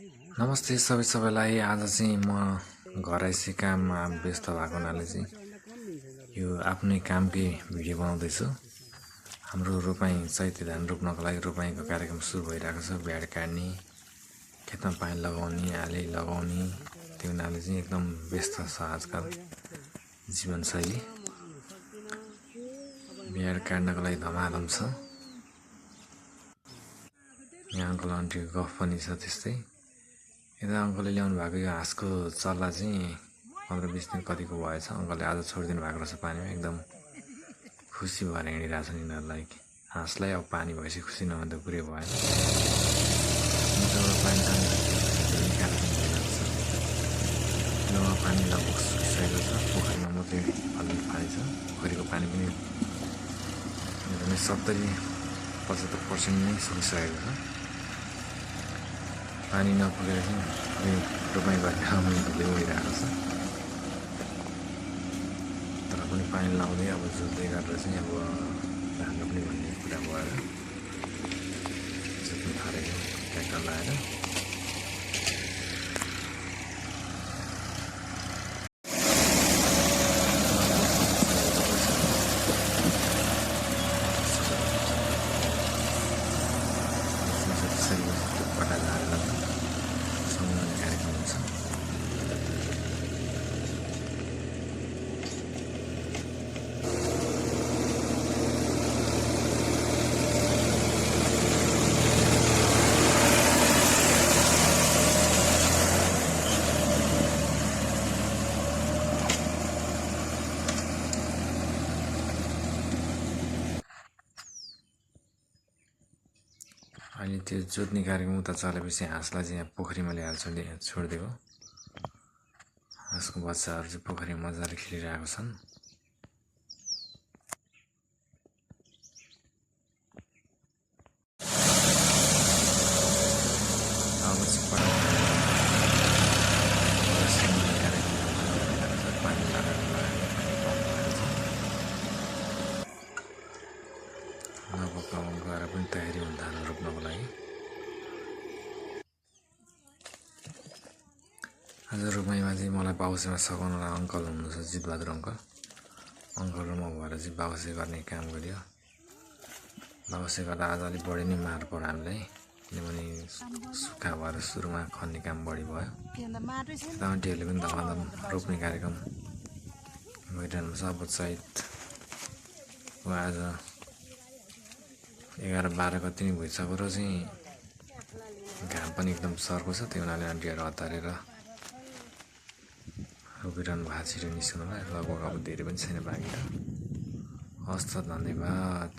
नमस्ते सबैलाई। आज चाहिँ म घर आइसी काममा व्यस्त भएको हुनाले चाहिँ यो आफ्नै कामकै भिडियो बनाउँदैछु। हाम्रो रोपाइँ चैते धान रोप्नको लागि रोपाइँको कार्यक्रम सुरु भइरहेको छ। ब्याड काट्ने, खेतमा पानी लगाउने, आली लगाउने, त्यो हुनाले चाहिँ एकदम व्यस्त छ आजकल जीवनशैली। ब्याड काट्नको लागि धमाधम छ। यहाँ अङ्कल आन्टीको गफ पनि छ त्यस्तै। यता अङ्कलले ल्याउनु भएको यो हाँसको चल्ला चाहिँ 15-20 दिन कतिको भएछ। अङ्कलले आज छोडिदिनु भएको रहेछ पानीमा। एकदम खुसी भएर हिँडिरहेको छ यिनीहरूलाई। हाँसलाई अब पानी भएपछि खुसी नभए त कुरै भएन। पानी निकालेर भइरहेको छ। नौमा पानी लगभग सुकिसकेको छ। पोखरीमा मात्रै अलि पानी छ। पोखरीको पानी पनि 70-75% नै सुकिसकेको छ। पानी नपुगेर चाहिँ रोपाइँ गर्ने कामले गइरहेको छ। तर पनि पानी लाउँदै अब जोत्दै गरेर चाहिँ अब धान रोप्ने भन्ने कुरा भएर जोत्नु थालेको ट्र्याक्टर लगाएर। अहिले त्यो जोत्ने कार्यक्रम उता चलेपछि हाँसलाई चाहिँ यहाँ पोखरीमा ल्याएर छोडिदिएको। हाँसको बच्चाहरू चाहिँ पोखरीमा मजाले खेलिरहेको छन्। अब चाहिँ पानी लगाएर गएर पनि तयारी हुन्छ धान रोप्नको लागि। आज रोपाइँमा चाहिँ मलाई बाउसेमा सघाउनलाई अङ्कल हुनुहुन्छ, जितबहादुर अङ्कल। अङ्कल र म भएर चाहिँ बाउसे गर्ने काम गरियो। बाउसे गर्दा आज अलिक बढी नै मार पर्यो हामीलाई, किनभने सुक्खा भएर सुरुमा खन्ने काम बढी भयो। यता आन्टीहरूले पनि धमाधम रोप्ने कार्यक्रम गरिरहनु छ। अब चैत आज 11-12 गति नै भइसक्यो र चाहिँ घाम पनि एकदम सर्को छ। त्यो हुनाले आन्टीहरू हतारेर रोपिरहनु भएको छिटो निस्कनुलाई। लगभग अब धेरै पनि छैन बाँकी त। हस् त, धन्यवाद।